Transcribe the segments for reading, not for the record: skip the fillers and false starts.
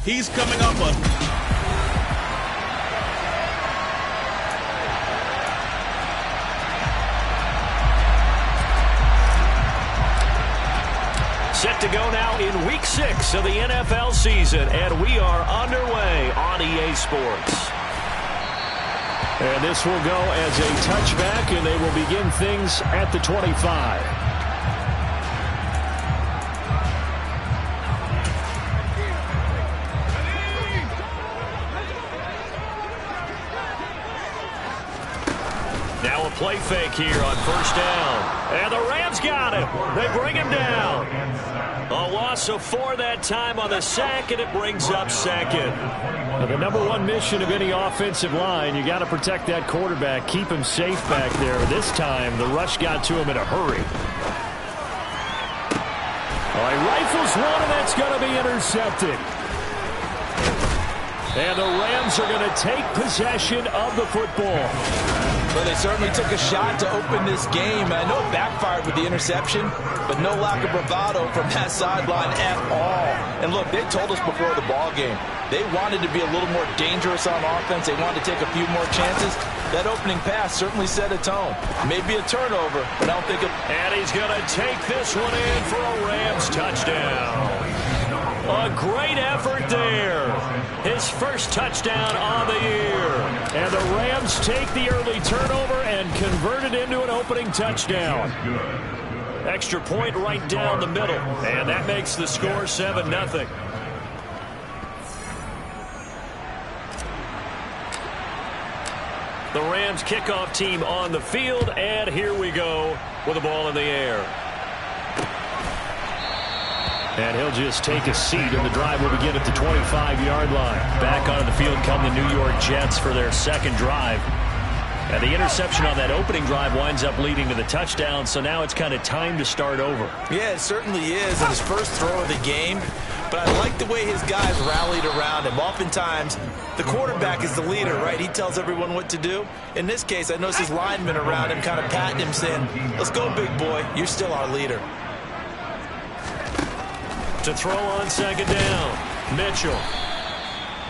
He's coming up a... Set to go now in Week 6 of the NFL season, and we are underway on EA Sports. And this will go as a touchback, and they will begin things at the 25. Now a play fake here on first down. And the Rams got him. They bring him down. A loss of 4 that time on the sack, and it brings up second. Now, the number one mission of any offensive line, you got to protect that quarterback, keep him safe back there. This time, the rush got to him in a hurry. All right, rifles one, and that's going to be intercepted. And the Rams are going to take possession of the football. Well, they certainly took a shot to open this game. I know it backfired with the interception, but no lack of bravado from that sideline at all. And look, they told us before the ball game, they wanted to be a little more dangerous on offense. They wanted to take a few more chances. That opening pass certainly set a tone. Maybe a turnover, but I don't think it... And he's going to take this one in for a Rams touchdown. A great effort there. His first touchdown on the year. And the Rams take the early turnover and convert it into an opening touchdown. Extra point right down the middle. And that makes the score 7-0. The Rams kickoff team on the field. And here we go with the ball in the air. And he'll just take a seat, and the drive will begin at the 25-yard line. Back onto the field come the New York Jets for their second drive. And the interception on that opening drive winds up leading to the touchdown, so now it's kind of time to start over. Yeah, it certainly is in his first throw of the game. But I like the way his guys rallied around him. Oftentimes, the quarterback is the leader, right? He tells everyone what to do. In this case, I noticed his linemen around him kind of patting him, saying, "Let's go, big boy. You're still our leader." To throw on second down, Mitchell.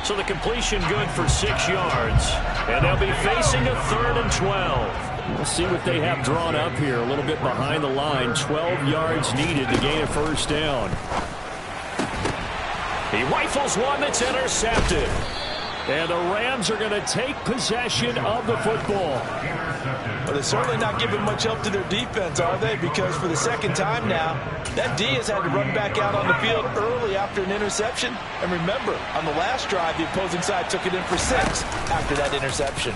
So the completion good for 6 yards. And they'll be facing a 3rd and 12. We'll see what they have drawn up here. A little bit behind the line. 12 yards needed to gain a first down. He rifles one that's intercepted. And the Rams are going to take possession of the football. Well, they're certainly not giving much help to their defense, are they? Because for the second time now, that D has had to run back out on the field early after an interception. And remember, on the last drive, the opposing side took it in for 6 after that interception.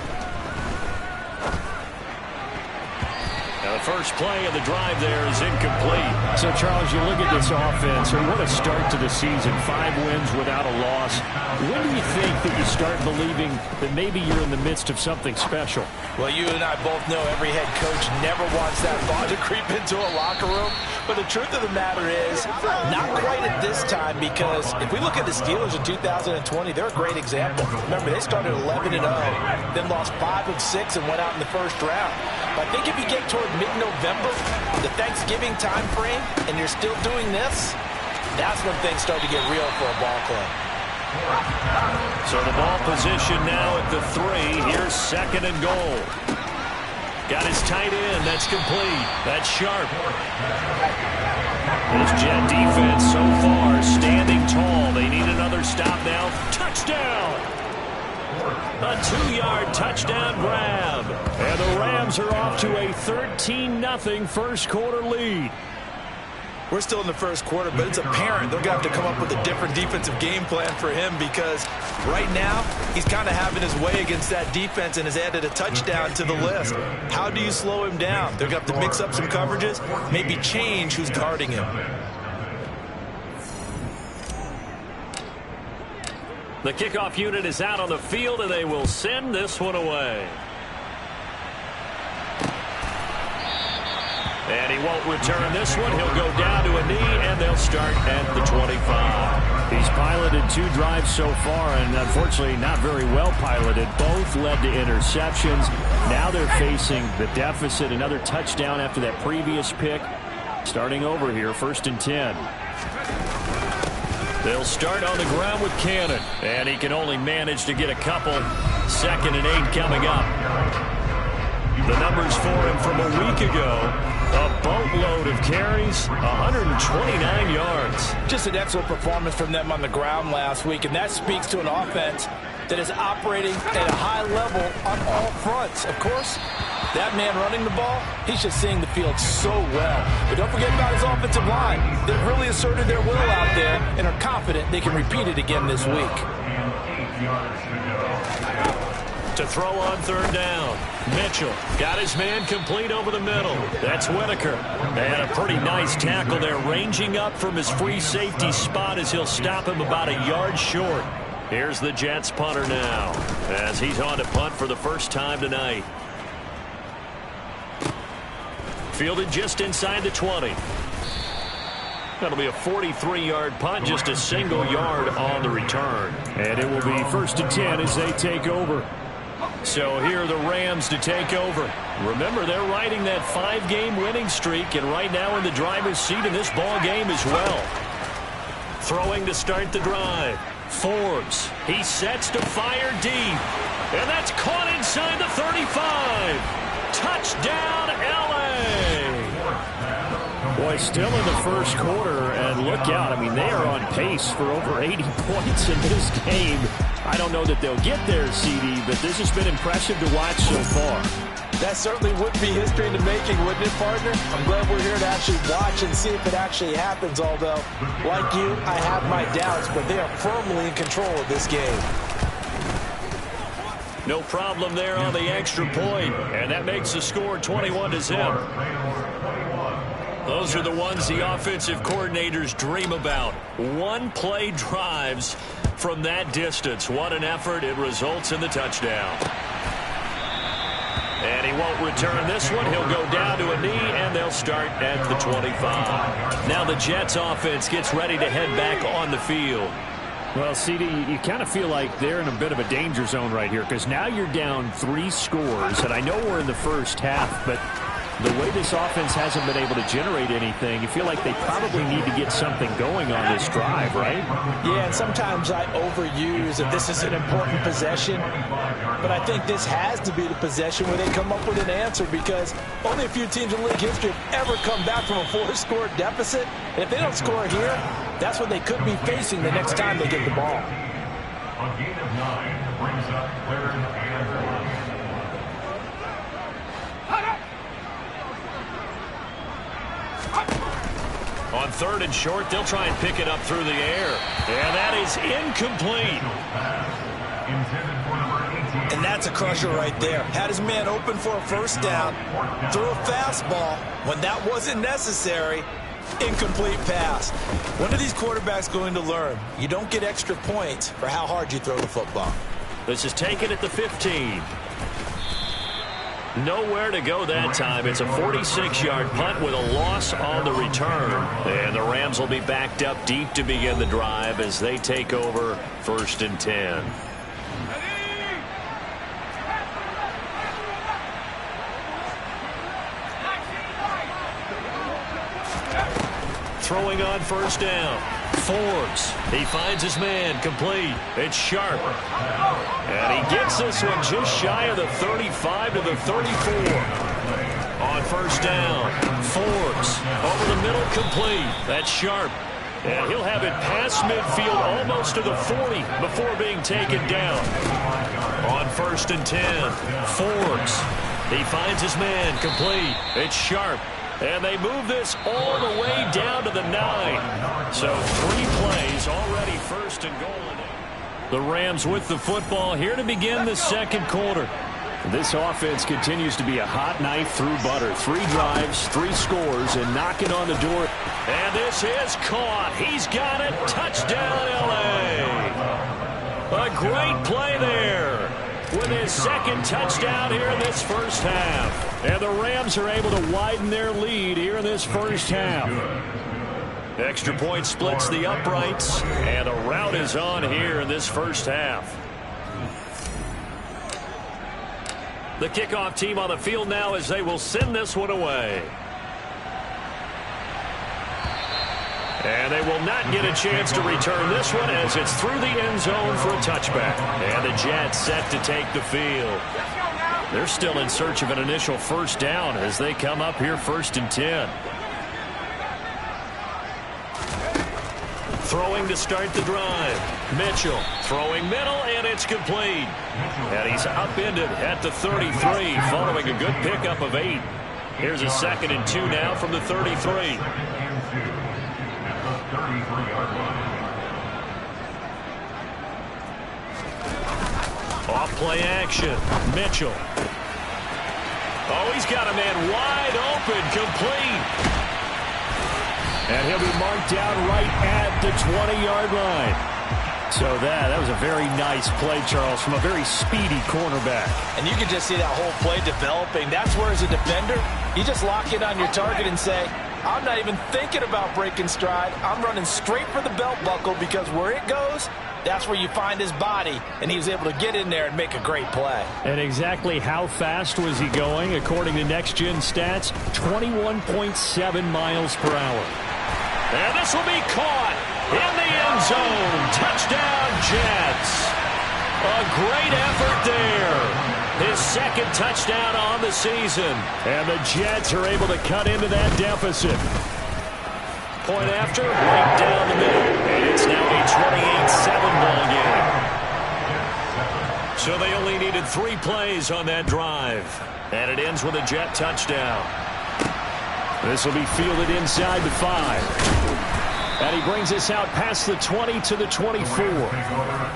Now the first play of the drive there is incomplete. So, Charles, you look at this offense, or what a start to the season. 5 wins without a loss. When do you think that you start believing that maybe you're in the midst of something special? Well, you and I both know every head coach never wants that thought to creep into a locker room. But the truth of the matter is, not quite at this time, because if we look at the Steelers in 2020, they're a great example. Remember, they started 11-0, then lost 5 of 6 and went out in the first round. But I think if you get toward mid-November, the Thanksgiving time frame, and you're still doing this, that's when things start to get real for a ball club. So the ball position now at the 3. Here's 2nd and goal. Got his tight end. That's complete. That's Sharp. This Jet defense so far standing tall. They need another stop now. Touchdown! A 2-yard touchdown grab. And the Rams are off to a 13-0 first quarter lead. We're still in the first quarter, but it's apparent they're going to have to come up with a different defensive game plan for him, because right now he's kind of having his way against that defense and has added a touchdown to the list. How do you slow him down? They're going to have to mix up some coverages, maybe change who's guarding him. The kickoff unit is out on the field, and they will send this one away. And he won't return this one. He'll go down to a knee, and they'll start at the 25. He's piloted 2 drives so far, and unfortunately not very well piloted. Both led to interceptions. Now they're facing the deficit. Another touchdown after that previous pick. Starting over here, 1st and 10. They'll start on the ground with Cannon, and he can only manage to get a couple. 2nd and 8 coming up. The numbers for him from a week ago, a boatload of carries, 129 yards. Just an excellent performance from them on the ground last week, and that speaks to an offense that is operating at a high level on all fronts. Of course, that man running the ball, he's just seeing the field so well. But don't forget about his offensive line. They've really asserted their will out there and are confident they can repeat it again this week. To throw on 3rd down. Mitchell got his man complete over the middle. That's Whitaker. And a pretty nice tackle there, ranging up from his free safety spot as he'll stop him about a yard short. Here's the Jets punter now as he's on to punt for the first time tonight. Fielded just inside the 20. That'll be a 43-yard punt, just a single yard on the return. And it will be 1st and 10 as they take over. So here are the Rams to take over. Remember, they're riding that 5-game winning streak, and right now in the driver's seat in this ball game as well. Throwing to start the drive. Forbes. He sets to fire deep. And that's caught inside the 35. Touchdown, L.A. Boy, still in the first quarter, and look out. I mean, they are on pace for over 80 points in this game. I don't know that they'll get there, CD, but this has been impressive to watch so far. That certainly would be history in the making, wouldn't it, partner? I'm glad we're here to actually watch and see if it actually happens, although, like you, I have my doubts, but they are firmly in control of this game. No problem there on the extra point, and that makes the score 21-0. Those are the ones the offensive coordinators dream about. One-play drives from that distance. What an effort. It results in the touchdown. And he won't return this one. He'll go down to a knee, and they'll start at the 25. Now the Jets offense gets ready to head back on the field. Well, CD, you kind of feel like they're in a bit of a danger zone right here because now you're down 3 scores, and I know we're in the first half, but the way this offense hasn't been able to generate anything, you feel like they probably need to get something going on this drive, right? Yeah, and sometimes I overuse that this is an important possession, but I think this has to be the possession where they come up with an answer because only a few teams in league history have ever come back from a 4-score deficit, and if they don't score here, that's what they could be facing the next time they get the ball. On gain of 9, brings up 3rd and 1. On 3rd and short, they'll try and pick it up through the air. And that is incomplete. And that's a crusher right there. Had his man open for a first down, threw a fastball when that wasn't necessary. Incomplete pass. When are these quarterbacks going to learn? You don't get extra points for how hard you throw the football. This is taken at the 15. Nowhere to go that time. It's a 46-yard punt with a loss on the return. And the Rams will be backed up deep to begin the drive as they take over 1st and 10. Throwing on 1st down. Forbes. He finds his man complete. It's Sharp. And he gets this one just shy of the 35 to the 34. On 1st down, Forbes over the middle complete. That's Sharp. And he'll have it past midfield almost to the 40 before being taken down. On 1st and 10, Forbes. He finds his man complete. It's Sharp. And they move this all the way down to the 9. So 3 plays already 1st and goal. The Rams with the football here to begin the second quarter. This offense continues to be a hot knife through butter. 3 drives, 3 scores, and knocking on the door. And this is caught. He's got it. Touchdown, L.A. A great play there with his 2nd touchdown here in this first half. And the Rams are able to widen their lead here in this first half. Extra point splits the uprights, and a rout is on here in this first half. The kickoff team on the field now as they will send this one away. And they will not get a chance to return this one as it's through the end zone for a touchback. And the Jets set to take the field. They're still in search of an initial first down as they come up here 1st and 10. Throwing to start the drive. Mitchell throwing middle, and it's complete. And he's upended at the 33 following a good pickup of 8. Here's a 2nd and 2 now from the 33. Off play action. Mitchell. Oh, he's got a man wide open, complete. And he'll be marked down right at the 20-yard line. So that was a very nice play, Charles, from a very speedy cornerback. And you can just see that whole play developing. That's where, as a defender, you just lock in on your target and say, I'm not even thinking about breaking stride. I'm running straight for the belt buckle because where it goes, that's where you find his body. And he was able to get in there and make a great play. And exactly how fast was he going? According to Next Gen Stats, 21.7 miles per hour. And this will be caught in the end zone. Touchdown, Jets. A great effort there. His 2nd touchdown on the season. And the Jets are able to cut into that deficit. Point after, right down the middle. And it's now a 28-7 ball game. So they only needed 3 plays on that drive. And it ends with a Jet touchdown. This will be fielded inside the 5. And he brings us out past the 20 to the 24.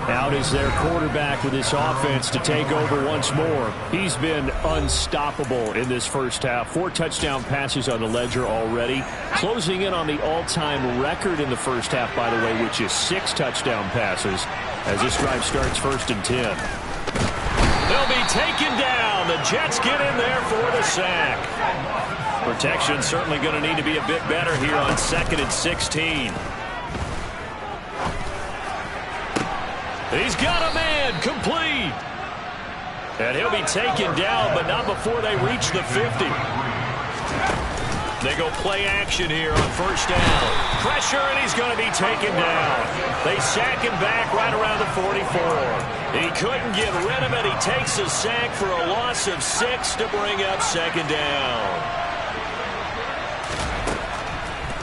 Out is their quarterback with this offense to take over once more. He's been unstoppable in this first half. 4 touchdown passes on the ledger already. Closing in on the all-time record in the first half, by the way, which is 6 touchdown passes as this drive starts 1st and 10. They'll be taken down. The Jets get in there for the sack. Protection certainly going to need to be a bit better here on 2nd and 16. He's got a man, complete. And he'll be taken down, but not before they reach the 50. They go play action here on 1st down. Pressure, and he's going to be taken down. They sack him back right around the 44. He couldn't get rid of it. He takes a sack for a loss of 6 to bring up 2nd down.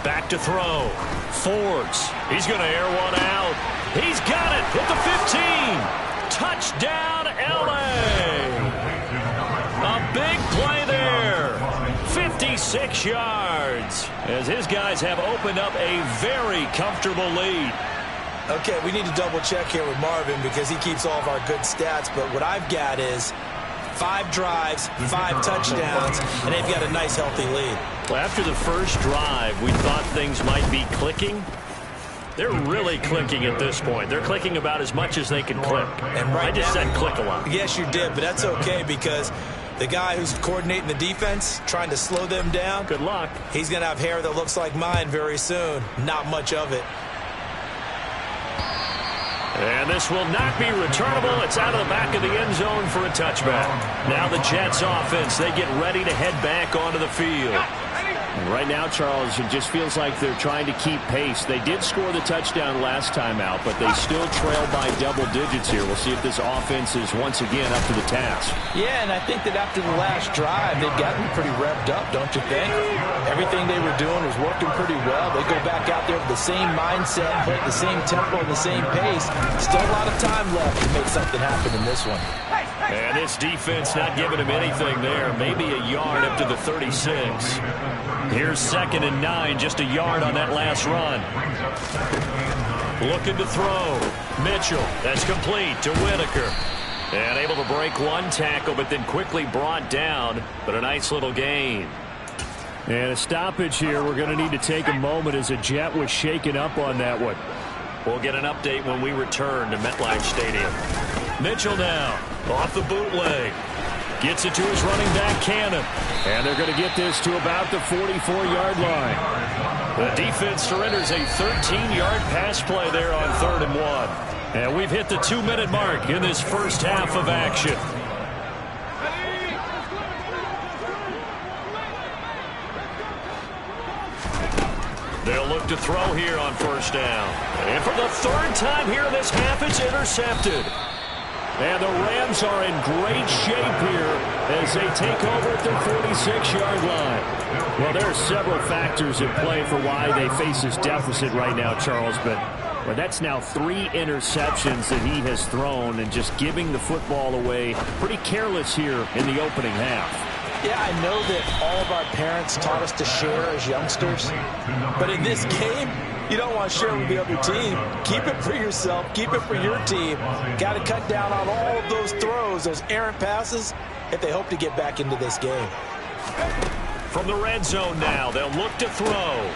Back to throw. Forbes. He's going to air one out. He's got it at the 15. Touchdown, L.A. A big play there. 56 yards as his guys have opened up a very comfortable lead. Okay, we need to double check here with Marvin because he keeps all of our good stats, but what I've got is 5 drives, 5 touchdowns, and they've got a nice, healthy lead. Well, after the first drive, we thought things might be clicking. They're really clicking at this point. They're clicking about as much as they can click. And right I just said click a lot. Yes, you did, but that's okay because the guy who's coordinating the defense, trying to slow them down, good luck. He's going to have hair that looks like mine very soon. Not much of it. And this will not be returnable. It's out of the back of the end zone for a touchback. Now the Jets offense, they get ready to head back onto the field. And right now, Charles, it just feels like they're trying to keep pace. They did score the touchdown last time out, but they still trail by double digits here. We'll see if this offense is once again up to the task. Yeah, and I think that after the last drive, they've gotten pretty revved up, don't you think? Everything they were doing was working pretty well. They go back out there with the same mindset, play at the same tempo and the same pace. Still a lot of time left to make something happen in this one. And this defense not giving him anything there. Maybe a yard up to the 36. Here's 2nd and 9, just a yard on that last run. Looking to throw. Mitchell, that's complete to Whitaker. And able to break one tackle, but then quickly brought down. But a nice little gain. And a stoppage here. We're going to need to take a moment as a Jet was shaken up on that one. We'll get an update when we return to MetLife Stadium. Mitchell now off the bootleg. Gets it to his running back, Cannon. And they're going to get this to about the 44-yard line. The defense surrenders a 13-yard pass play there on 3rd and 1. And we've hit the 2-minute mark in this first half of action. They'll look to throw here on first down. And for the third time here in this half, it's intercepted. And the Rams are in great shape here as they take over at their 46-yard line. Well, there are several factors at play for why they face this deficit right now, Charles, but that's now 3 interceptions that he has thrown and just giving the football away pretty careless here in the opening half. Yeah, I know that all of our parents taught us to share as youngsters, but in this game, you don't want to share with the other team. Keep it for yourself. Keep it for your team. Got to cut down on all of those throws, those errant passes, if they hope to get back into this game. From the red zone now, they'll look to throw.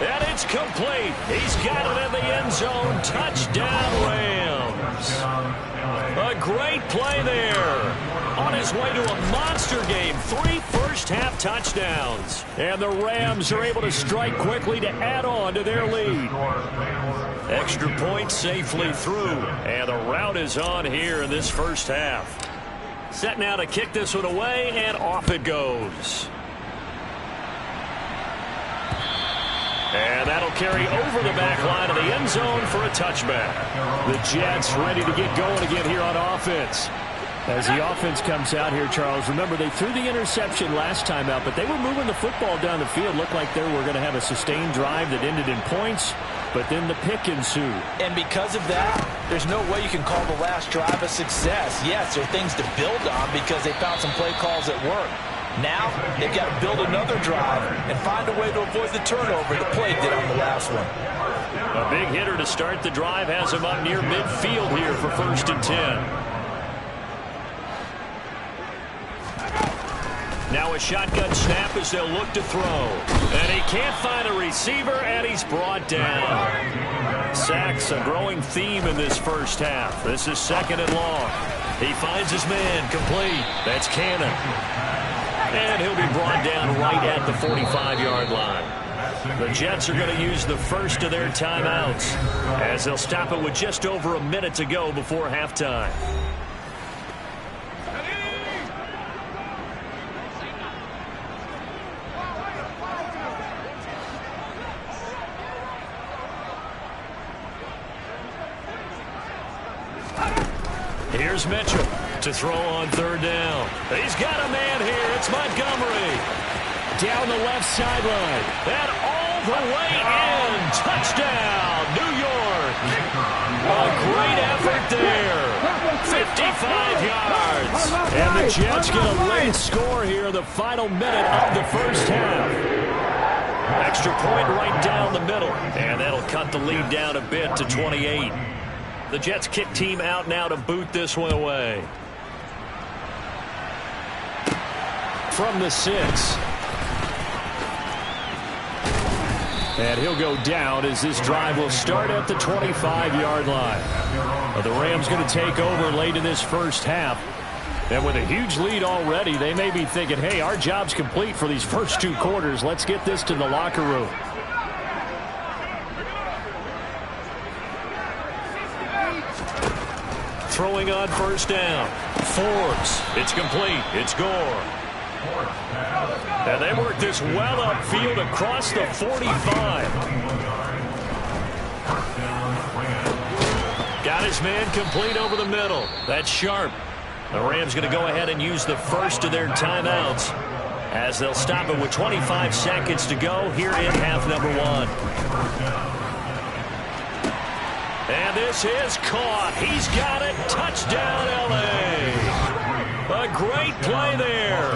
And it's complete. He's got it in the end zone. Touchdown, Rams. A great play there. On his way to a monster game. 3 first-half touchdowns. And the Rams are able to strike quickly to add on to their lead. Extra point safely through. And the route is on here in this first half. Set now to kick this one away, and off it goes. And that'll carry over the back line of the end zone for a touchback. The Jets ready to get going again here on offense. As the offense comes out here, Charles, remember they threw the interception last time out, but they were moving the football down the field. Looked like they were going to have a sustained drive that ended in points, but then the pick ensued. And because of that, there's no way you can call the last drive a success. Yes, there are things to build on because they found some play calls that work. Now, they've got to build another drive and find a way to avoid the turnover the play did on the last one. A big hitter to start the drive has him up near midfield here for 1st and 10. Now a shotgun snap as they'll look to throw. And he can't find a receiver, and he's brought down. Sacks, a growing theme in this first half. This is 2nd and long. He finds his man complete. That's Cannon. And he'll be brought down right at the 45-yard line. The Jets are going to use the first of their timeouts as they'll stop it with just over a minute to go before halftime. Here's Mitchell to throw on 3rd down. He's got a man here. It's Montgomery. Down the left sideline. And all the way in. Touchdown, New York. A great effort there. 55 yards. And the Jets get a late score here in the final minute of the first half. Extra point right down the middle. And that'll cut the lead down a bit to 28. The Jets kick team out now to boot this one away. From the 6. And he'll go down as this drive will start at the 25-yard line. The Rams going to take over late in this first half. And with a huge lead already, they may be thinking, hey, our job's complete for these first 2 quarters. Let's get this to the locker room. Throwing on 1st down. Forbes. It's complete. It's Gore. And they work this well upfield across the 45. Got his man complete over the middle. That's Sharp. The Rams going to go ahead and use the first of their timeouts as they'll stop it with 25 seconds to go here in half number 1. And this is caught. He's got it. Touchdown, L.A. A great play there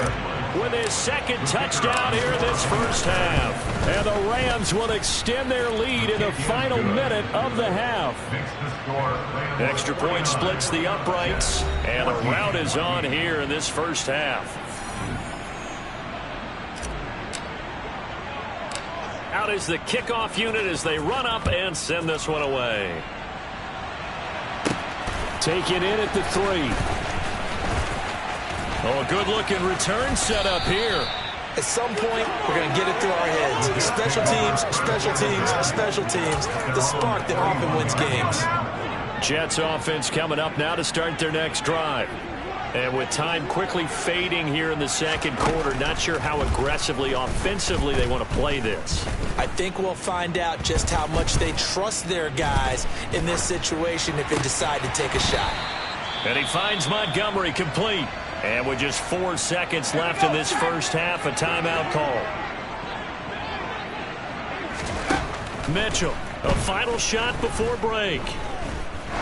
with his 2nd touchdown here in this first half. And the Rams will extend their lead in the final minute of the half. Extra point splits the uprights. And the route is on here in this first half. Out is the kickoff unit as they run up and send this one away. Taken in at the 3. Oh, good-looking return set up here. At some point, we're going to get it through our heads. Special teams, special teams, special teams. The spark that often wins games. Jets offense coming up now to start their next drive. And with time quickly fading here in the 2nd quarter, not sure how aggressively, offensively they want to play this. I think we'll find out just how much they trust their guys in this situation if they decide to take a shot. And he finds Montgomery complete. And with just 4 seconds left in this first half, a timeout call. Mitchell, a final shot before break.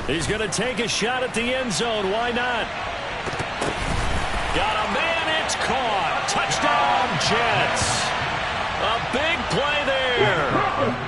He's going to take a shot at the end zone. Why not? Got a man. It's caught. Touchdown, Jets. A big play there.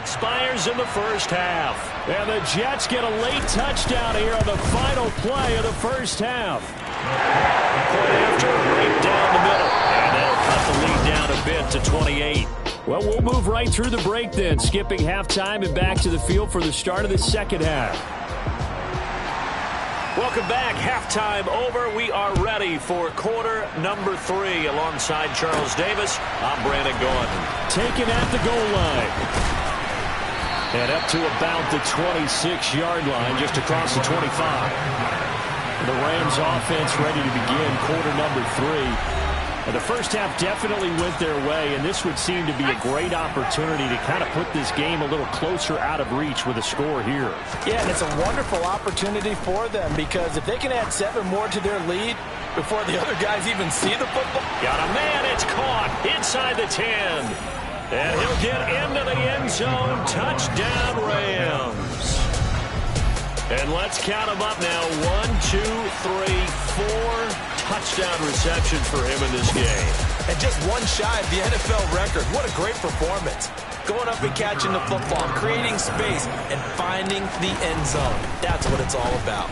Expires in the first half. And the Jets get a late touchdown here on the final play of the first half. Point after, right down the middle. And that'll cut the lead down a bit to 28. Well, we'll move right through the break then, skipping halftime and back to the field for the start of the second half. Welcome back. Halftime over. We are ready for quarter number 3. Alongside Charles Davis, I'm Brandon Gaudin. Taken at the goal line. And up to about the 26-yard line, just across the 25. The Rams offense ready to begin quarter number 3. And the first half definitely went their way, and this would seem to be a great opportunity to kind of put this game a little closer out of reach with a score here. Yeah, and it's a wonderful opportunity for them because if they can add 7 more to their lead before the other guys even see the football. Got a man. It's caught inside the 10. And he'll get into the end zone. Touchdown, Rams. And let's count them up now. 1, 2, 3, 4 touchdown receptions for him in this game. And just one shy of the NFL record. What a great performance. Going up and catching the football, creating space, and finding the end zone. That's what it's all about.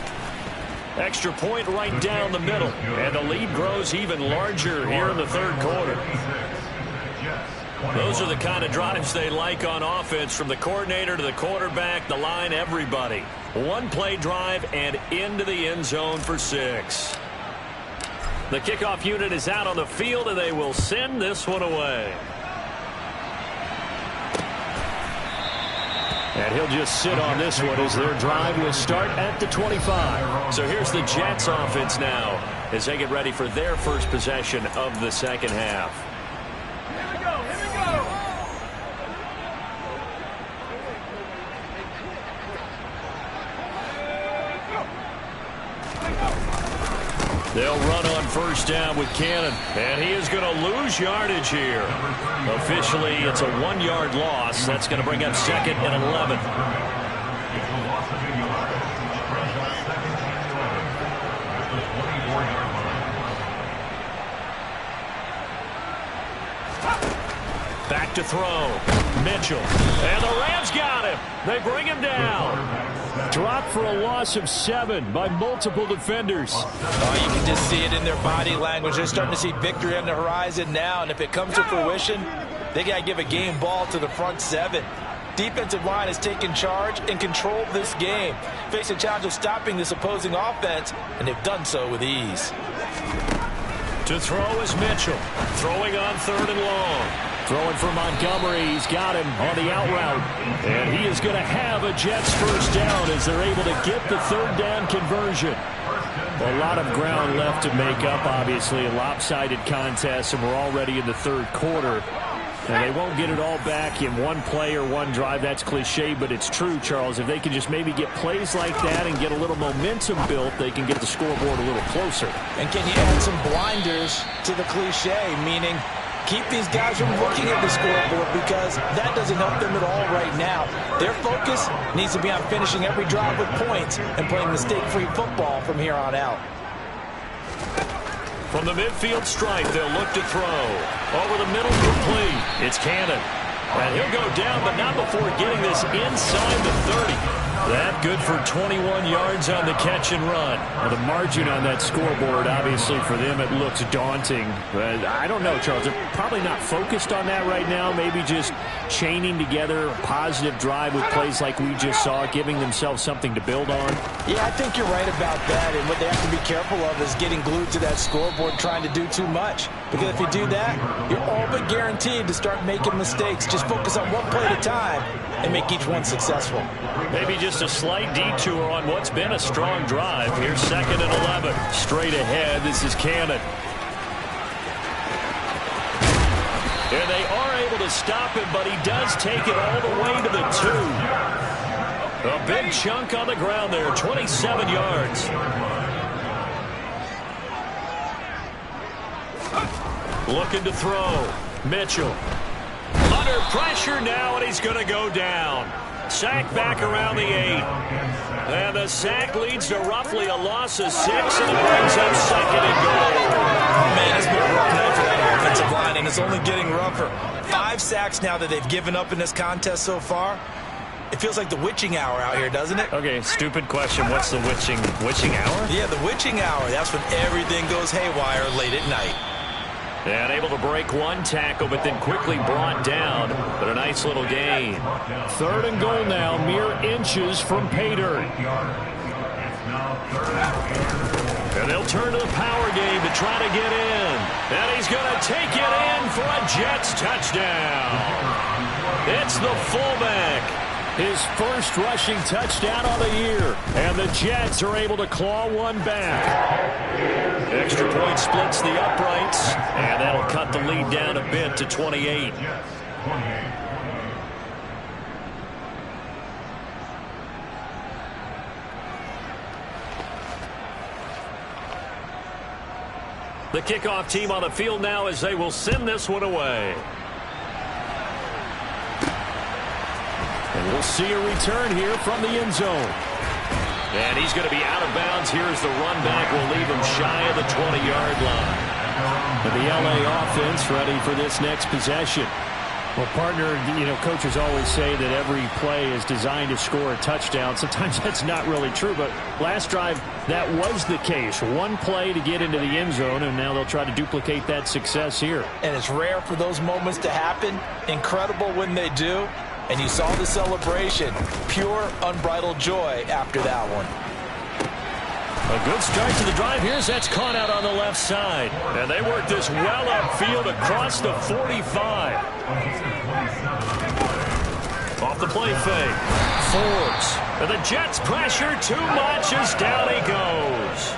Extra point right down the middle. And the lead grows even larger here in the third quarter. Those are the kind of drives they like on offense, from the coordinator to the quarterback, the line, everybody. One play drive and into the end zone for 6. The kickoff unit is out on the field, and they will send this one away. And he'll just sit on this one as their drive will start at the 25. So here's the Jets offense now as they get ready for their first possession of the second half. They'll run on first down with Cannon, and he is going to lose yardage here. Officially, it's a 1-yard loss. That's going to bring up 2nd and 11. Back to throw. Mitchell. And the Rams got him. They bring him down. Dropped for a loss of 7 by multiple defenders. Oh, you can just see it in their body language. They're starting to see victory on the horizon now, and if it comes to fruition, they got to give a game ball to the front 7. Defensive line has taken charge and controlled this game. Face a challenge of stopping this opposing offense, and they've done so with ease. To throw is Mitchell. Throwing on 3rd and long. Throwing for Montgomery. He's got him on the out route. And he is going to have a Jets first down as they're able to get the 3rd down conversion. A lot of ground left to make up, obviously. A lopsided contest, and we're already in the third quarter. And they won't get it all back in one play or one drive. That's cliche, but it's true, Charles. If they can just maybe get plays like that and get a little momentum built, they can get the scoreboard a little closer. And can you add some blinders to the cliche, meaning keep these guys from looking at the scoreboard, because that doesn't help them at all right now. Their focus needs to be on finishing every drive with points and playing mistake-free football from here on out. From the midfield stripe, they'll look to throw. Over the middle, complete. It's Cannon. And he'll go down, but not before getting this inside the 30. That good for 21 yards on the catch and run. Well, the margin on that scoreboard, obviously, for them, it looks daunting. But I don't know, Charles. They're probably not focused on that right now. Maybe just chaining together a positive drive with plays like we just saw, giving themselves something to build on. Yeah, I think you're right about that. And what they have to be careful of is getting glued to that scoreboard trying to do too much. Because if you do that, you're all but guaranteed to start making mistakes. Just focus on one play at a time and make each one successful. Maybe just a slight detour on what's been a strong drive. Here's 2nd and 11. Straight ahead, this is Cannon. And they are able to stop him, but he does take it all the way to the 2. A big chunk on the ground there, 27 yards. Looking to throw. Mitchell. Under pressure now, and he's going to go down. Sack back around the 8. And the sack leads to roughly a loss of 6, and it brings up 2nd and goal. Oh, man, it's been a rough night for that offensive line, and it's only getting rougher. 5 sacks now that they've given up in this contest so far. It feels like the witching hour out here, doesn't it? Okay, stupid question. What's the witching hour? Yeah, the witching hour. That's when everything goes haywire late at night. And able to break one tackle, but then quickly brought down. But a nice little gain. 3rd and goal now, mere inches from pay dirt. And they'll turn to the power game to try to get in. And he's going to take it in for a Jets touchdown. It's the fullback. His first rushing touchdown of the year. And the Jets are able to claw one back. Extra point splits the uprights. And that'll cut the lead down a bit to 28. The kickoff team on the field now as they will send this one away. And we'll see a return here from the end zone. And he's going to be out of bounds here as the run back will leave him shy of the 20-yard line. And the LA offense ready for this next possession. Well, partner, you know, coaches always say that every play is designed to score a touchdown. Sometimes that's not really true, but last drive, that was the case. One play to get into the end zone, and now they'll try to duplicate that success here. And it's rare for those moments to happen. Incredible when they do. And you saw the celebration. Pure, unbridled joy after that one. A good start to the drive. Here's that's caught out on the left side. And they work this well upfield across the 45. Off the play fake. Forbes. And the Jets pressure too much as down he goes.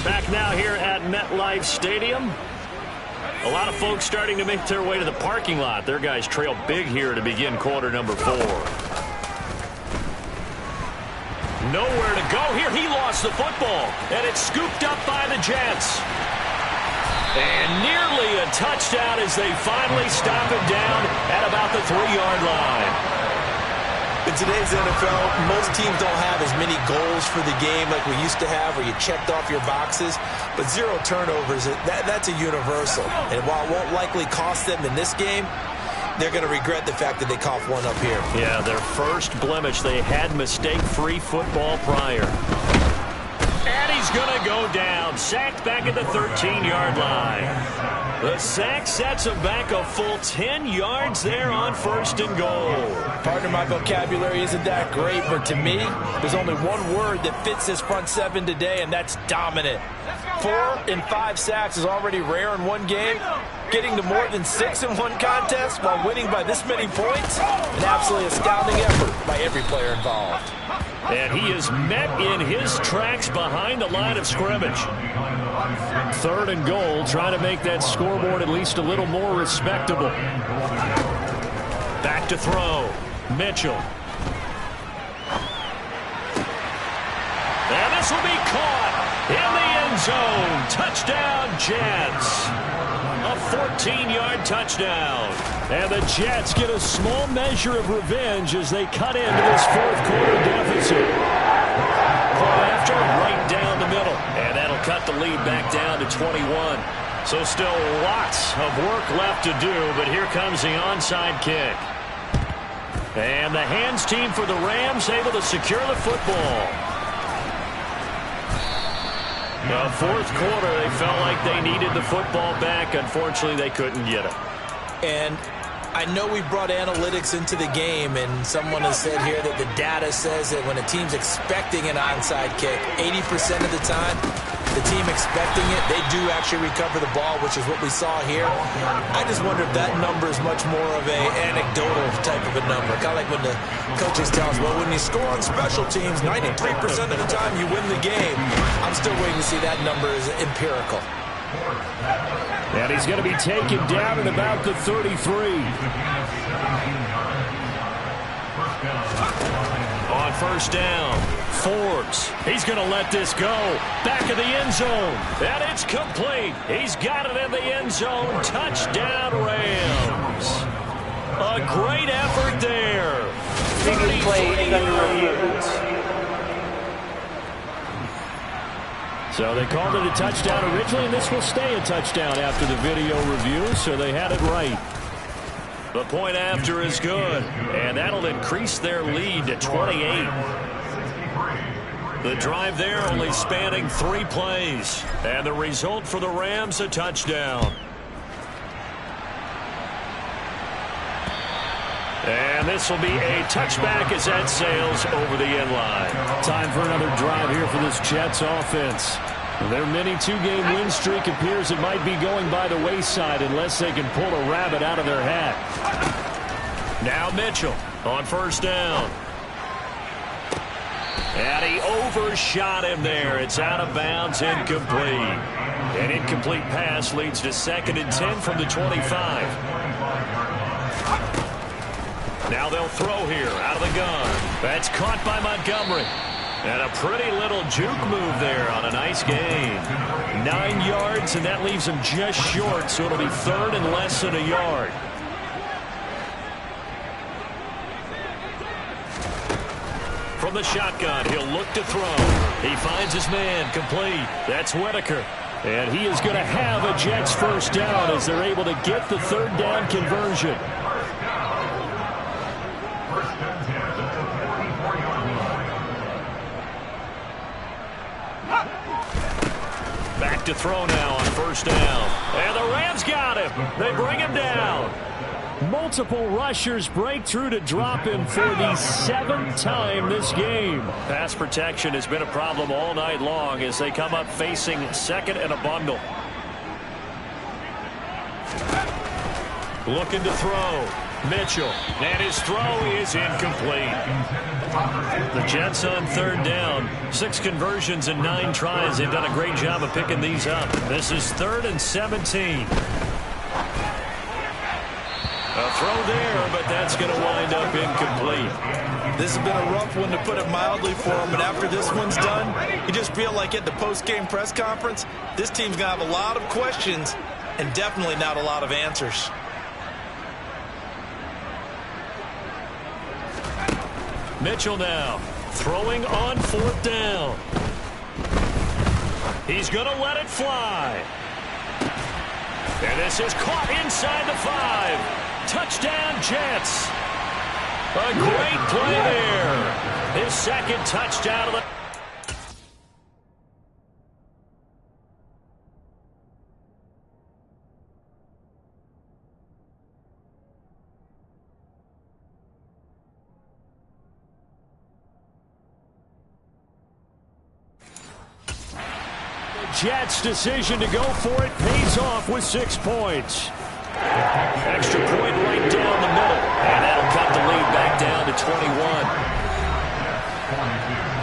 Back now here at MetLife Stadium. A lot of folks starting to make their way to the parking lot. Their guys trail big here to begin quarter number 4. Nowhere to go here. He lost the football, and it's scooped up by the Jets. And nearly a touchdown as they finally stop it down at about the 3-yard line. In today's NFL, most teams don't have as many goals for the game like we used to have where you checked off your boxes. But 0 turnovers, that's a universal. And while it won't likely cost them in this game, they're going to regret the fact that they coughed one up here. Yeah, their first blemish. They had mistake-free football prior. And he's going to go down. Sacked back at the 13-yard line. The sack sets him back a full 10 yards there on 1st and goal. Partner, my vocabulary isn't that great, but to me, there's only one word that fits this front 7 today, and that's dominant. 4 and 5 sacks is already rare in one game. Getting to more than 6 in one contest while winning by this many points, an absolutely astounding effort by every player involved. And he is met in his tracks behind the line of scrimmage. 3rd and goal, trying to make that scoreboard at least a little more respectable. Back to throw. Mitchell. And this will be caught in the end zone. Touchdown, Jets. A 14-yard touchdown. And the Jets get a small measure of revenge as they cut into this 4th quarter deficit. Well, after right down the middle. And that'll cut the lead back down to 21. So still lots of work left to do, but here comes the onside kick. And the hands team for the Rams able to secure the football. The fourth quarter, they felt like they needed the football back. Unfortunately, they couldn't get it. And I know we brought analytics into the game, and someone has said here that the data says that when a team's expecting an onside kick, 80% of the time, the team expecting it, they do actually recover the ball, which is what we saw here. I just wonder if that number is much more of an anecdotal type of a number. Kind of like when the coaches tell us, well, when you score on special teams, 93% of the time you win the game. I'm still waiting to see that number is empirical. And he's going to be taken down at about the 33. On first down, Forbes. He's going to let this go. Back of the end zone. And it's complete. He's got it in the end zone. Touchdown, Rams. A great effort there. Previous play is under review. So they called it a touchdown originally, and this will stay a touchdown after the video review, so they had it right. The point after is good, and that'll increase their lead to 28. The drive there only spanning 3 plays, and the result for the Rams, a touchdown. And this will be a touchback as that sails over the end line. Time for another drive here for this Jets offense. Their mini 2-game win streak appears it might be going by the wayside unless they can pull a rabbit out of their hat. Now Mitchell on first down. And he overshot him there. It's out of bounds, incomplete. An incomplete pass leads to 2nd and 10 from the 25. Now they'll throw here out of the gun. That's caught by Montgomery. And a pretty little juke move there on a nice gain. 9 yards, and that leaves him just short, so it'll be 3rd and less than a yard. From the shotgun, he'll look to throw. He finds his man, complete. That's Whitaker. And he is going to have a Jets first down as they're able to get the 3rd down conversion. Back to throw now on first down. And the Rams got him. They bring him down. Multiple rushers break through to drop him for the 7th time this game. Pass protection has been a problem all night long as they come up facing 2nd and a bundle. Looking to throw. Mitchell. And his throw is incomplete. The Jets on 3rd down. 6 conversions and 9 tries. They've done a great job of picking these up. This is 3rd and 17. A throw there, but that's going to wind up incomplete. This has been a rough one, to put it mildly, for him. And after this one's done, you just feel like at the post-game press conference, this team's going to have a lot of questions and definitely not a lot of answers. Mitchell now throwing on 4th down. He's going to let it fly. And this is caught inside the 5. Touchdown, Jets. A great play there. His 2nd touchdown of the... Jets' decision to go for it pays off with 6 points. Extra point right down the middle. And that'll cut the lead back down to 21.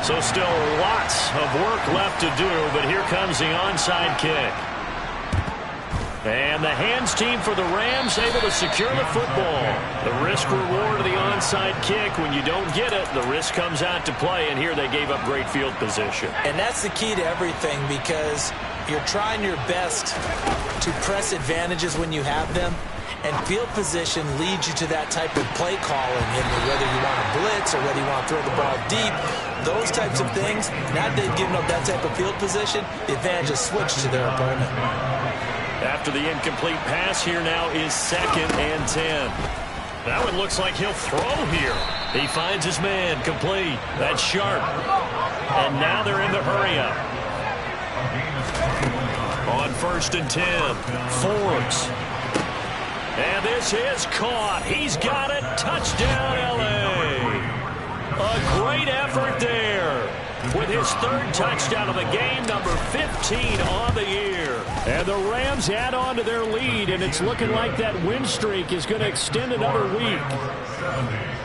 So still lots of work left to do, but here comes the onside kick. And the hands team for the Rams able to secure the football. The risk reward of the onside kick, when you don't get it, the risk comes out to play, and here they gave up great field position. And that's the key to everything, because you're trying your best to press advantages when you have them, and field position leads you to that type of play calling, and whether you want to blitz or whether you want to throw the ball deep. those types of things, now that they've given up that type of field position, the advantage has switched to their opponent. After the incomplete pass, here now is 2nd and 10. That one looks like he'll throw here. He finds his man, complete. That's Sharp. And now they're in the hurry-up. On 1st and 10, Forbes. And this is caught. He's got it. Touchdown, L.A. A great effort there with his 3rd touchdown of the game, number 15 on the year. And the Rams add on to their lead, and it's looking like that win streak is going to extend another week.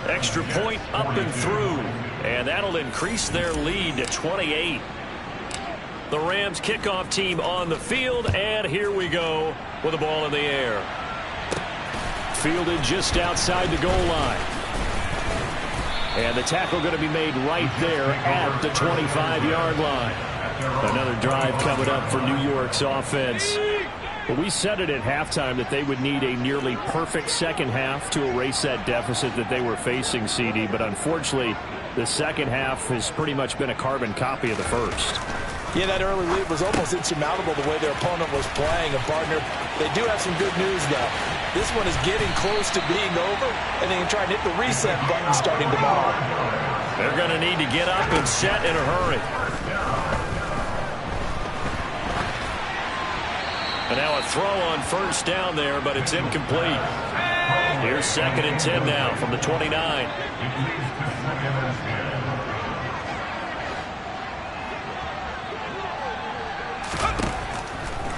Extra point up and through, and that'll increase their lead to 28. The Rams kickoff team on the field, and here we go with the ball in the air. Fielded just outside the goal line. And the tackle going to be made right there at the 25-yard line. Another drive coming up for New York's offense. But we said it at halftime that they would need a nearly perfect second half to erase that deficit that they were facing, CD. But unfortunately, the second half has pretty much been a carbon copy of the first. Yeah, that early lead was almost insurmountable the way their opponent was playing. And, partner, they do have some good news now. This one is getting close to being over, and they can try and hit the reset button starting tomorrow. They're going to need to get up and set in a hurry. And now a throw on 1st down there, but it's incomplete. Here's 2nd and 10 now from the 29.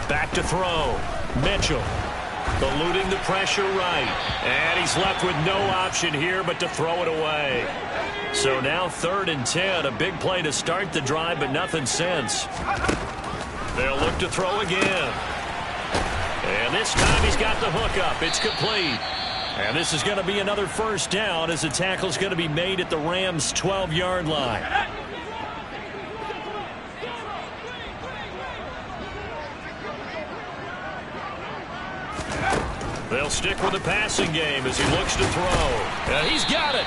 Back to throw. Mitchell eluding the pressure right. And he's left with no option here but to throw it away. So now 3rd and 10. A big play to start the drive, but nothing since. They'll look to throw again. And this time he's got the hook up. It's complete. And this is going to be another 1st down as the tackle's going to be made at the Rams' 12-yard line. They'll stick with the passing game as he looks to throw. He's got it.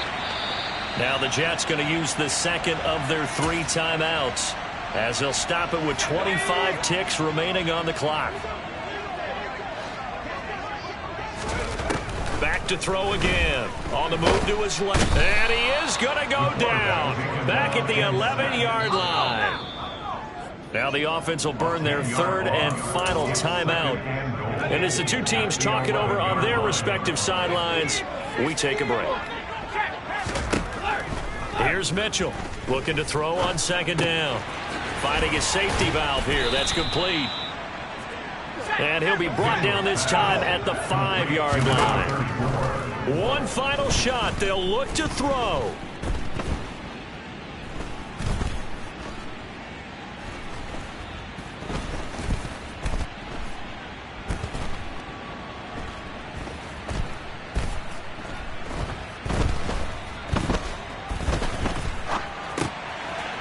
Now the Jets going to use the 2nd of their 3 timeouts as they'll stop it with 25 ticks remaining on the clock. Back to throw again. On the move to his left. And he is going to go down. Back at the 11-yard line. Now the offense will burn their 3rd and final timeout. And as the two teams talk it over on their respective sidelines, we take a break. Here's Mitchell looking to throw on 2nd down. Finding his safety valve here. That's complete. And he'll be brought down this time at the 5-yard line. One final shot. They'll look to throw.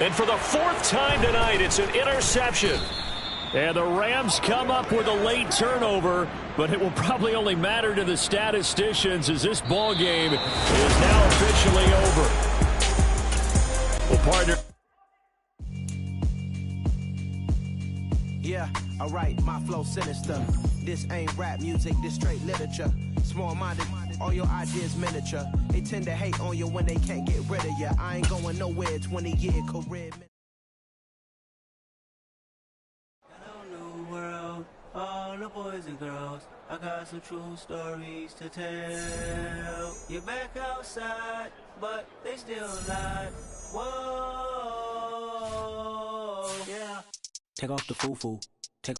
And for the 4th time tonight, it's an interception. And the Rams come up with a late turnover, but it will probably only matter to the statisticians as this ball game is now officially over. Well, partner. Yeah, alright, my flow sinister. This ain't rap music, this straight literature. Small-minded, all your ideas miniature. They tend to hate on you when they can't get rid of you. I ain't going nowhere, 20-year career. All the boys and girls, I got some true stories to tell. You're back outside, but they still alive. Whoa, yeah. Take off the foo-foo.